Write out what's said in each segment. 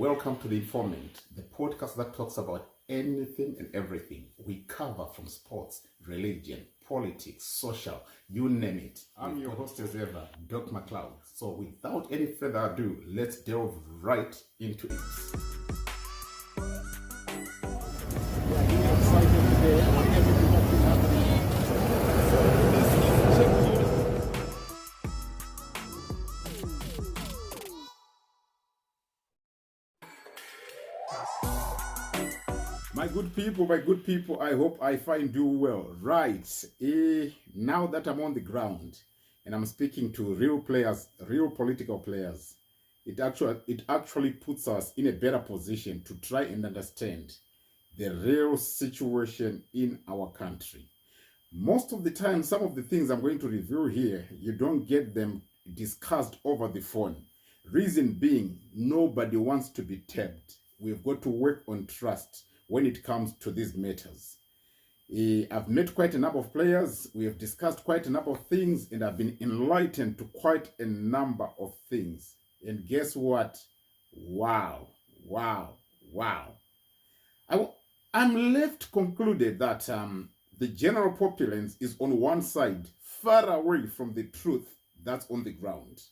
Welcome to The Informant, the podcast that talks about anything and everything. We cover from sports, religion, politics, social, you name it. I'm your host as ever, Doc McLeod. So without any further ado, let's delve right into it. My good people, I hope I find you well. Right, now that I'm on the ground and I'm speaking to real players, real political players, it actually puts us in a better position to try and understand the real situation in our country. Most of the time, some of the things I'm going to review here, you don't get them discussed over the phone. Reason being, nobody wants to be tapped. We've got to work on trust when it comes to these matters. I've met quite a number of players, we have discussed quite a number of things, and I've been enlightened to quite a number of things. And guess what? Wow. I'm left concluded that the general populace is on one side, far away from the truth that's on the ground.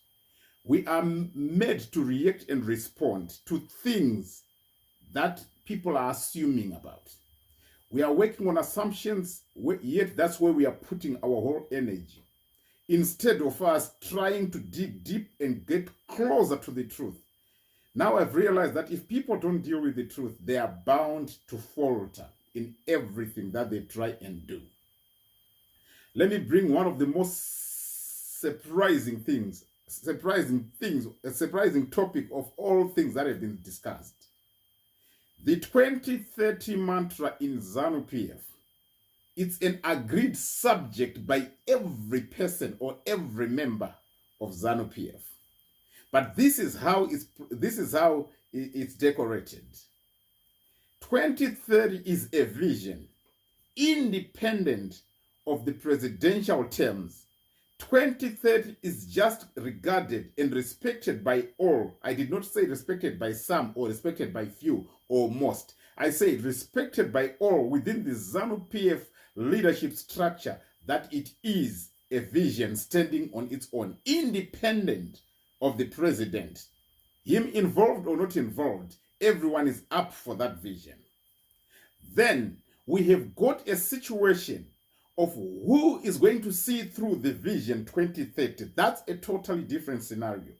We are made to react and respond to things that people are assuming about. We are working on assumptions, yet that's where we are putting our whole energy. Instead of us trying to dig deep and get closer to the truth. Now I've realized that if people don't deal with the truth, they are bound to falter in everything that they try and do. Let me bring one of the most surprising topic of all things that have been discussed. The 2030 mantra in ZANU-PF, it's an agreed subject by every person or every member of ZANU-PF. But this is how it's decorated. 2030 is a vision independent of the presidential terms. 2030 is just regarded and respected by all. I did not say respected by some or respected by few or most. I say respected by all within the ZANU-PF leadership structure, that it is a vision standing on its own, independent of the president. Him involved or not involved, everyone is up for that vision. Then we have got a situation of who is going to see through the vision 2030. That's a totally different scenario.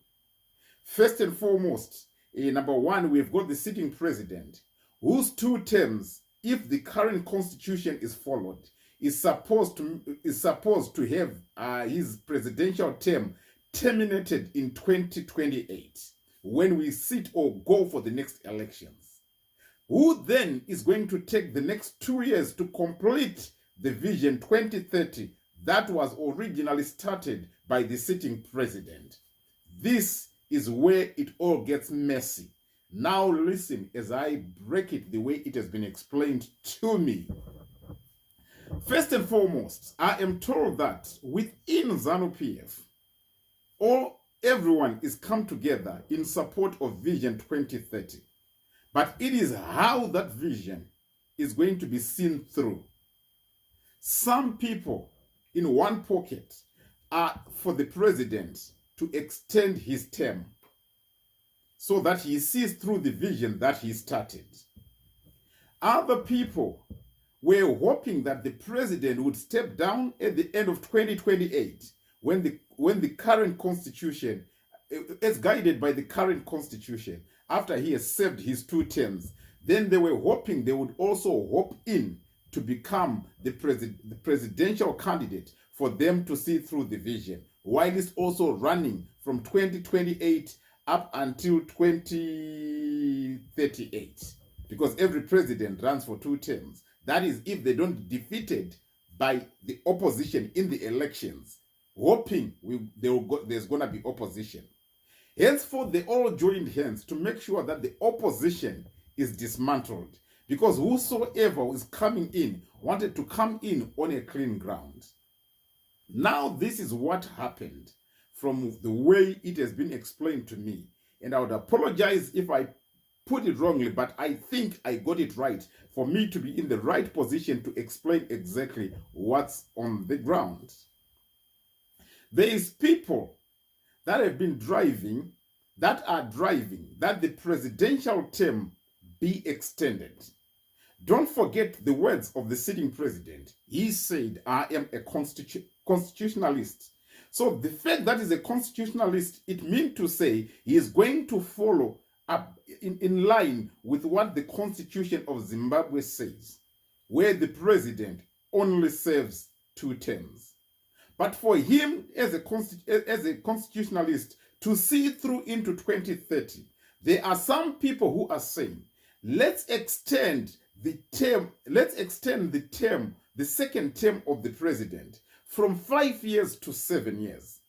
First and foremost, number one, we've got the sitting president, whose 2 terms, if the current constitution is followed, is supposed to have his presidential term terminated in 2028, when we sit or go for the next elections. Who then is going to take the next 2 years to complete the vision 2030 that was originally started by the sitting president? This is where it all gets messy. Now listen as I break it the way it has been explained to me. First and foremost, I am told that within ZANU-PF, everyone is come together in support of Vision 2030. But it is how that vision is going to be seen through. Some people in one pocket are for the president to extend his term so that he sees through the vision that he started. Other people were hoping that the president would step down at the end of 2028 when the current constitution, as guided by the current constitution, after he has served his 2 terms. Then they were hoping they would also hope in to become the presidential candidate for them to see through the vision, while it's also running from 2028 up until 2038. Because every president runs for 2 terms. That is, if they don't defeated by the opposition in the elections, hoping there's going to be opposition. Henceforth, they all joined hands to make sure that the opposition is dismantled, because whosoever is coming in wanted to come in on a clean ground. Now, this is what happened from the way it has been explained to me, and I would apologize if I put it wrongly, but I think I got it right for me to be in the right position to explain exactly what's on the ground. There is people that have been driving, that the presidential term be extended. Don't forget the words of the sitting president. He said, I am a constitutionalist. So the fact that he's a constitutionalist, it means to say he is going to follow up in line with what the Constitution of Zimbabwe says, where the president only serves 2 terms. But for him as a constitutionalist to see through into 2030, there are some people who are saying, let's extend the second term of the president from 5 years to 7 years.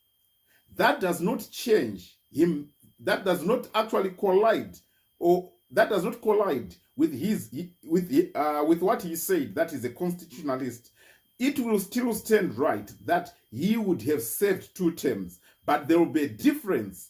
That does not change him. That does not actually collide, or that does not collide with with what he said. That is a constitutionalist. It will still stand right that he would have served 2 terms, but there will be a difference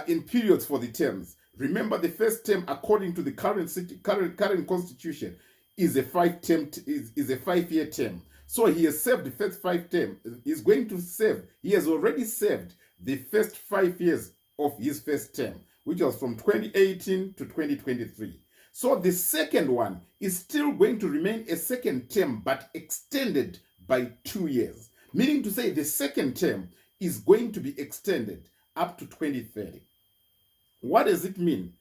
in periods for the terms. Remember, the first term, according to the current constitution, is a 5-year term. So he has served the first 5 terms. He's going to serve. He has already served the first 5 years of his first term, which was from 2018 to 2023. So the second one is still going to remain a second term, but extended by 2 years. Meaning to say the second term is going to be extended up to 2030. What does it mean?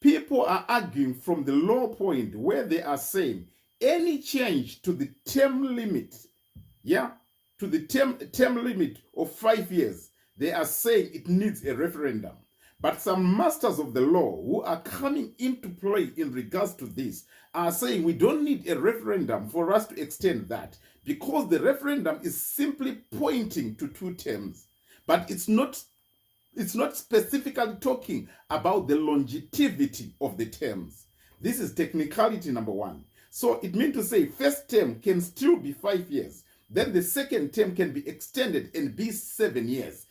People are arguing from the low point where they are saying any change to the term limit, to the term limit of 5 years, they are saying it needs a referendum. But some masters of the law who are coming into play in regards to this are saying we don't need a referendum for us to extend that, because the referendum is simply pointing to 2 terms, but it's not specifically talking about the longevity of the terms. This is technicality number 1. So it means to say first term can still be 5 years. Then the second term can be extended and be 7 years.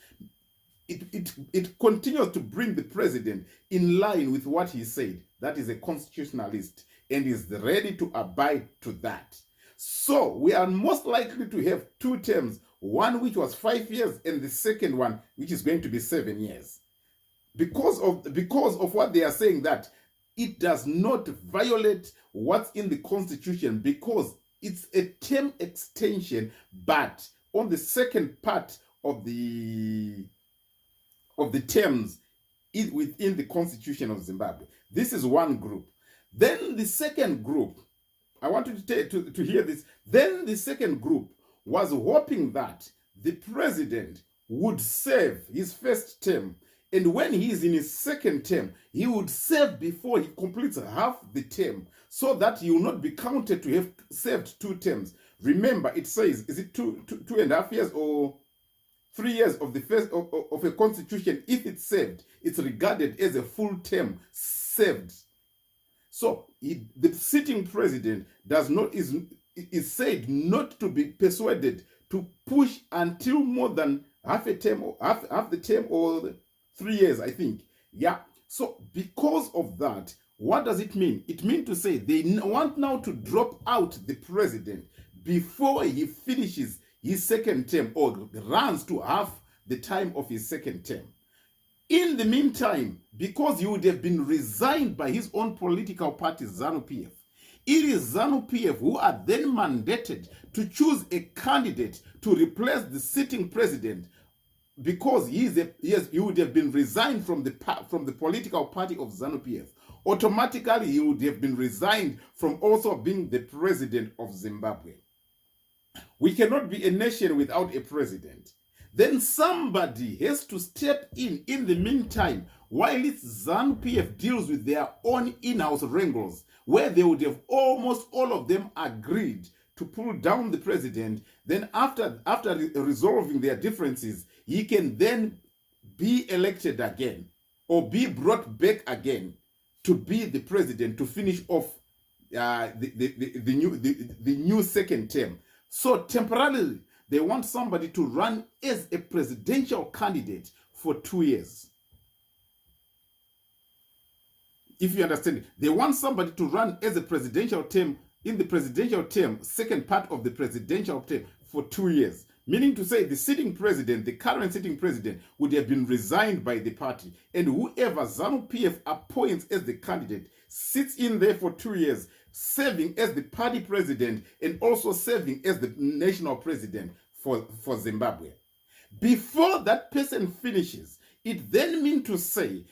It continues to bring the president in line with what he said. That is a constitutionalist and is ready to abide to that. So we are most likely to have 2 terms, one which was 5 years and the second one which is going to be 7 years. Because of what they are saying, that it does not violate what's in the constitution, because it's a term extension, but on the second part of the terms within the Constitution of Zimbabwe. This is one group. Then the second group, I want you to hear this. Then the second group was hoping that the president would serve his first term, and when he is in his second term, he would serve before he completes half the term, so that he will not be counted to have served 2 terms. Remember, it says, is it 2.5 years or 3 years of the first of a constitution? If it's served, it's regarded as a full term served. So the sitting president is said not to be persuaded to push until more than half a term, or half the term, or 3 years, I think. So because of that, what does it mean? It means to say they want now to drop out the president before he finishes his second term, or runs to half the time of his second term. In the meantime, because he would have been resigned by his own political party, ZANU-PF, it is ZANU-PF who are then mandated to choose a candidate to replace the sitting president, because he would have been resigned from the political party of ZANU-PF. Automatically, he would have been resigned from also being the president of Zimbabwe. We cannot be a nation without a president. Then somebody has to step in the meantime, while ZANU-PF deals with their own in-house wrangles, where they would have almost all of them agreed to pull down the president. Then after resolving their differences, he can then be elected again, or be brought back again to be the president, to finish off the new second term. So temporarily, they want somebody to run as a presidential candidate for 2 years. if you understand, they want somebody to run as a presidential term, in the presidential term, second part of the presidential term for 2 years. Meaning to say the sitting president, the current sitting president, would have been resigned by the party. And whoever ZANU-PF appoints as the candidate sits in there for 2 years, serving as the party president and also serving as the national president for Zimbabwe. Before that person finishes, it then means to say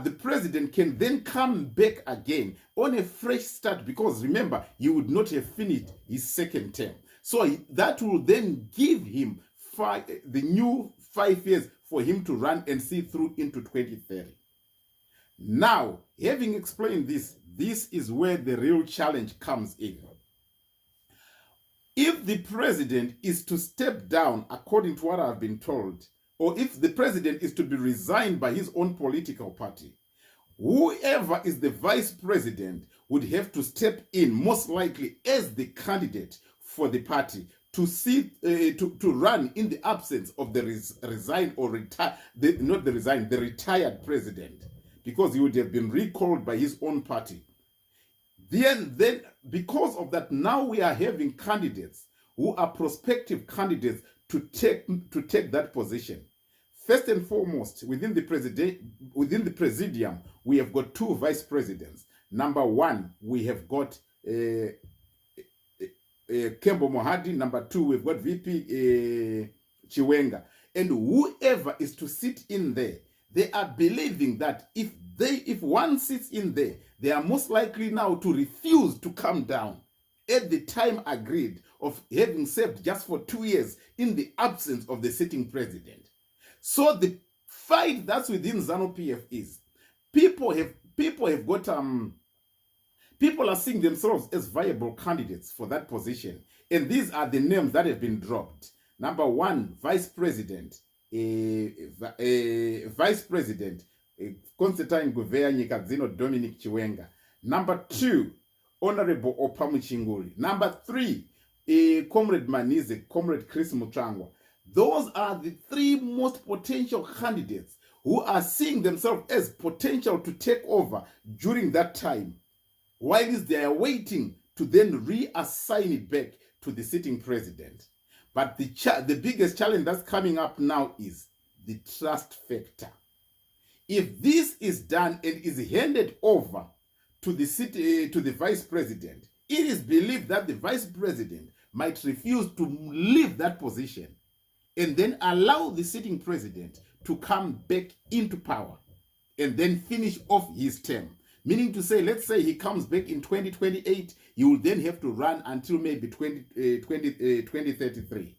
the president can then come back again on a fresh start, because remember, he would not have finished his second term. So that will then give him the new 5 years for him to run and see through into 2030. Now, having explained this, this is where the real challenge comes in. If the president is to step down, according to what I've been told, or if the president is to be resigned by his own political party, whoever is the vice president would have to step in, most likely as the candidate for the party, to see to run in the absence of the the retired president, because he would have been recalled by his own party. Then because of that, now we are having candidates who are prospective candidates to take that position. First and foremost, within the presidium, we have got 2 vice presidents. Number 1, we have got Kembo Mohadi. Number 2, we've got VP Chiwenga. And whoever is to sit in there, they are believing that if one sits in there, they are most likely now to refuse to come down at the time agreed of having served just for 2 years in the absence of the sitting president. So the fight that's within ZANU-PF is people are seeing themselves as viable candidates for that position, and these are the names that have been dropped. Number 1, Vice President Constantine Gouveia Nyikadzino Dominic Chiwenga. Number 2, Honorable Opamu Chinguri. Number 3, Comrade Manize, Comrade Chris Mutsvangwa. Those are the 3 most potential candidates who are seeing themselves as potential to take over during that time, while they are waiting to then reassign it back to the sitting president. But the biggest challenge that's coming up now is the trust factor. If this is done and is handed over to the vice president, it is believed that the vice president might refuse to leave that position and then allow the sitting president to come back into power and then finish off his term. Meaning to say, let's say he comes back in 2028, he will then have to run until maybe 2033.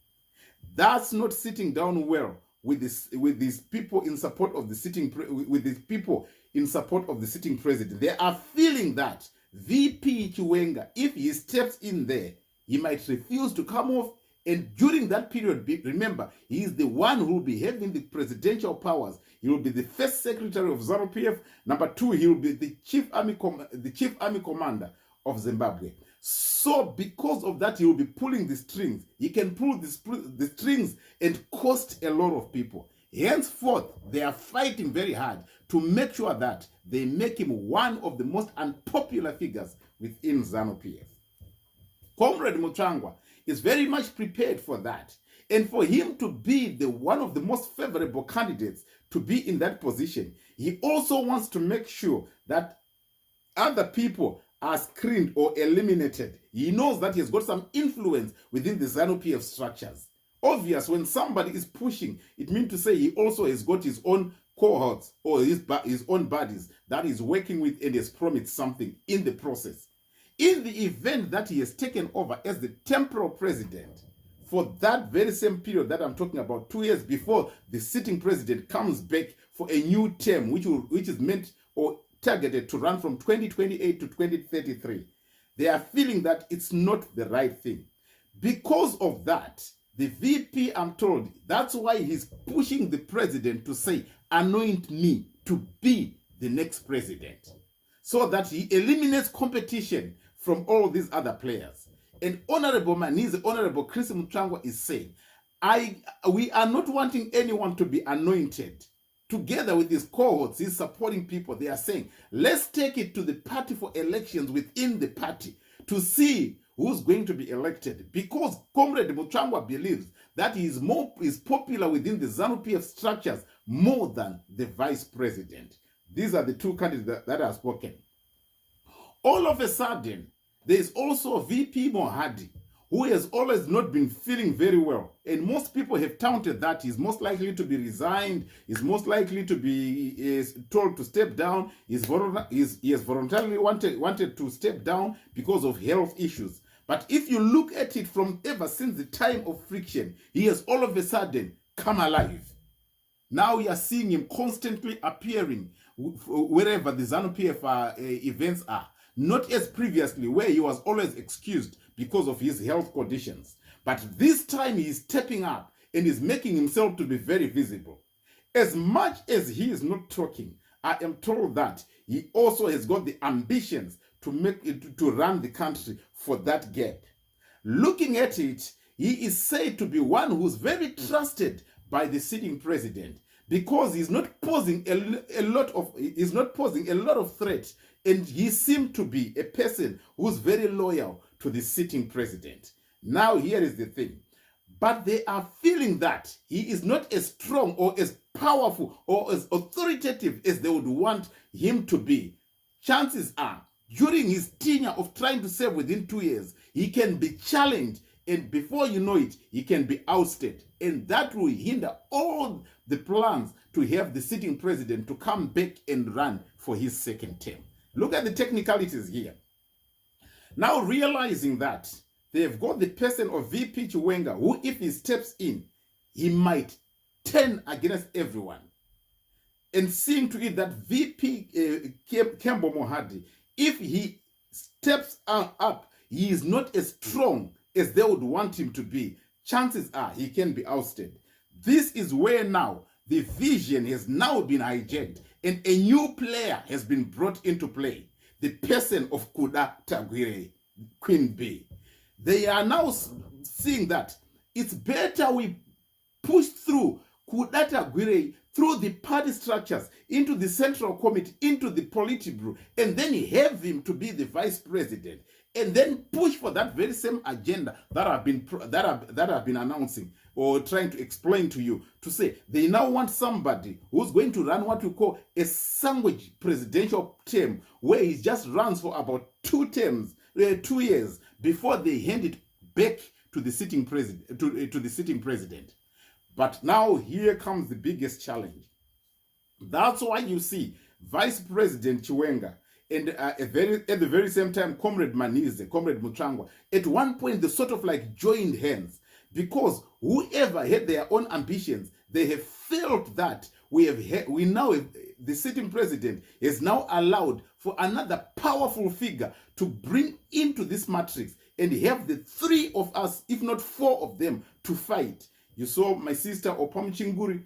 That's not sitting down well with these people in support of the sitting president. They are feeling that VP Chiwenga, if he steps in there, he might refuse to come off. And during that period, remember, he is the one who will be having the presidential powers. He will be the first secretary of ZANU-PF. Number 2, he will be the chief army commander of Zimbabwe. So because of that, he will be pulling the strings. He can pull the strings and cost a lot of people. Henceforth, they are fighting very hard to make sure that they make him one of the most unpopular figures within ZANU-PF. Comrade Mutsvangwa is very much prepared for that. And for him to be one of the most favorable candidates to be in that position, he also wants to make sure that other people are screened or eliminated. He knows that he has got some influence within the ZANU-PF structures. Obvious, when somebody is pushing, it means to say he also has got his own cohorts or his own buddies that he's working with and has promised something in the process. In the event that he has taken over as the temporal president for that very same period that I'm talking about, 2 years before the sitting president comes back for a new term, which is meant or targeted to run from 2028 to 2033, they are feeling that it's not the right thing. Because of that, the VP, I'm told, that's why he's pushing the president to say, anoint me to be the next president, so that he eliminates competition from all these other players. And Honorable Manize, Honorable Chris Mutsvangwa is saying, we are not wanting anyone to be anointed together with his cohorts, his supporting people, they are saying, let's take it to the party for elections within the party to see who's going to be elected. Because Comrade Muchangwa believes that he is popular within the ZANU-PF structures more than the vice president. These are the two candidates that have spoken. All of a sudden, there is also VP Mohadi, who has always not been feeling very well. And most people have counted that he's most likely to be resigned, is most likely to be told to step down, he has voluntarily wanted to step down because of health issues. But if you look at it from ever since the time of friction, he has all of a sudden come alive. Now you are seeing him constantly appearing wherever the ZANU-PF events are. Not as previously, where he was always excused because of his health conditions. But this time he is stepping up and is making himself to be very visible. As much as he is not talking, I am told that he also has got the ambitions to make it, to run the country for that gap. Looking at it, he is said to be one who's very trusted by the sitting president, because he's not posing a lot of threat, and he seemed to be a person who's very loyal to the sitting president. Now here is the thing. But they are feeling that he is not as strong or as powerful or as authoritative as they would want him to be. Chances are, during his tenure of trying to serve within 2 years, he can be challenged, and before you know it, he can be ousted. And that will hinder all the plans to have the sitting president to come back and run for his second term. Look at the technicalities here. Now realizing that they've got the person of VP Chiwenga, who if he steps in, he might turn against everyone. And seeing to it that VP Kembo Mohadi, if he steps up, he is not as strong as they would want him to be. Chances are he can be ousted. This is where now the vision has now been hijacked and a new player has been brought into play. The person of Kuda Tagwire, Queen B. They are now seeing that it's better we push through Kuda Tagwire through the party structures, into the Central Committee, into the Politburo, and then have him to be the vice president, and then push for that very same agenda that I've been announcing or trying to explain to you, to say they now want somebody who's going to run what we call a sandwich presidential term, where he just runs for about 2 years before they hand it back to the sitting president. To the sitting president. But now here comes the biggest challenge. That's why you see Vice President Chiwenga and at the very same time, Comrade Manize, Comrade Muchangwa, at one point they sort of like joined hands, because whoever had their own ambitions, they have felt that the sitting president is now allowed for another powerful figure to bring into this matrix and have the 3 of us, if not 4 of them, to fight. You saw my sister Opam Chinguri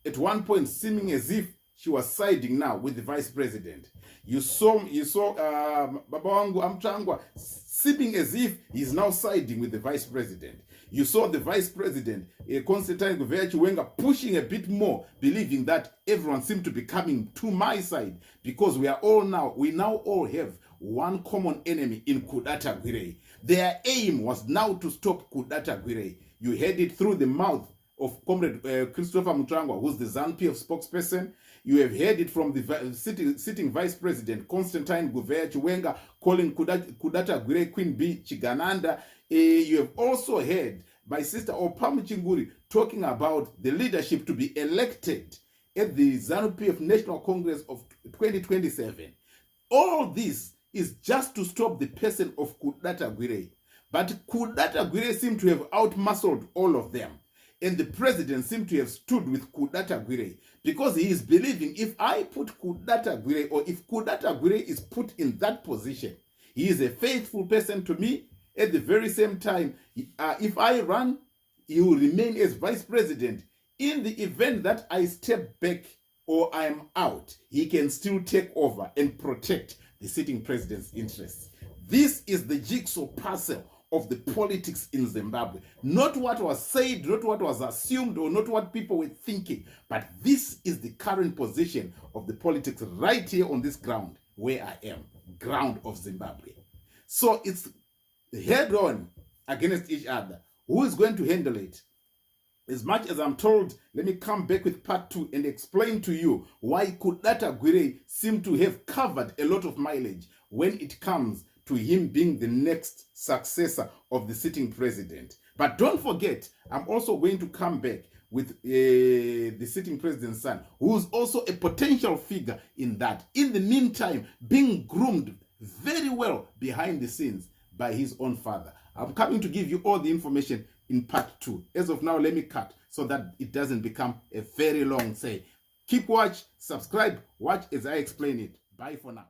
at one point seeming as if she was siding now with the vice president. You saw Babawangu Amchangwa seeming as if he's now siding with the vice president. You saw the vice president, Constantine Govea Chiwenga, pushing a bit more, believing that everyone seemed to be coming to my side, because we now all have one common enemy in Kuda Tagwire. Their aim was now to stop Kuda Tagwire. You heard it through the mouth of Comrade Christopher Muchangwa, who's the ZANU-PF spokesperson. You have heard it from the sitting Vice President Constantine Govea Chiwenga calling Kuda Tagwire Queen B Chigananda. You have also heard my sister Opam Chinguri talking about the leadership to be elected at the ZANU-PF National Congress of 2027. All this is just to stop the person of Kuda Tagwire. But Kuda Tagwire seemed to have outmuscled all of them. And the president seemed to have stood with Kuda Tagwire, because he is believing, if I put Kuda Tagwire, or if Kuda Tagwire is put in that position, he is a faithful person to me. At the very same time, if I run, he will remain as vice president. In the event that I step back or I am out, he can still take over and protect the sitting president's interests. This is the jigsaw puzzle of the politics in Zimbabwe. Not what was said, not what was assumed, or not what people were thinking, but this is the current position of the politics right here on this ground where I am, ground of Zimbabwe. So it's head on against each other. Who is going to handle it? As much as I'm told, let me come back with part 2 and explain to you why Kudata Gwire seem to have covered a lot of mileage when it comes to him being the next successor of the sitting president. But don't forget, I'm also going to come back with the sitting president's son, who's also a potential figure in that. In the meantime, being groomed very well behind the scenes by his own father. I'm coming to give you all the information in part 2. As of now, let me cut so that it doesn't become a very long say. Keep watch, subscribe, watch as I explain it. Bye for now.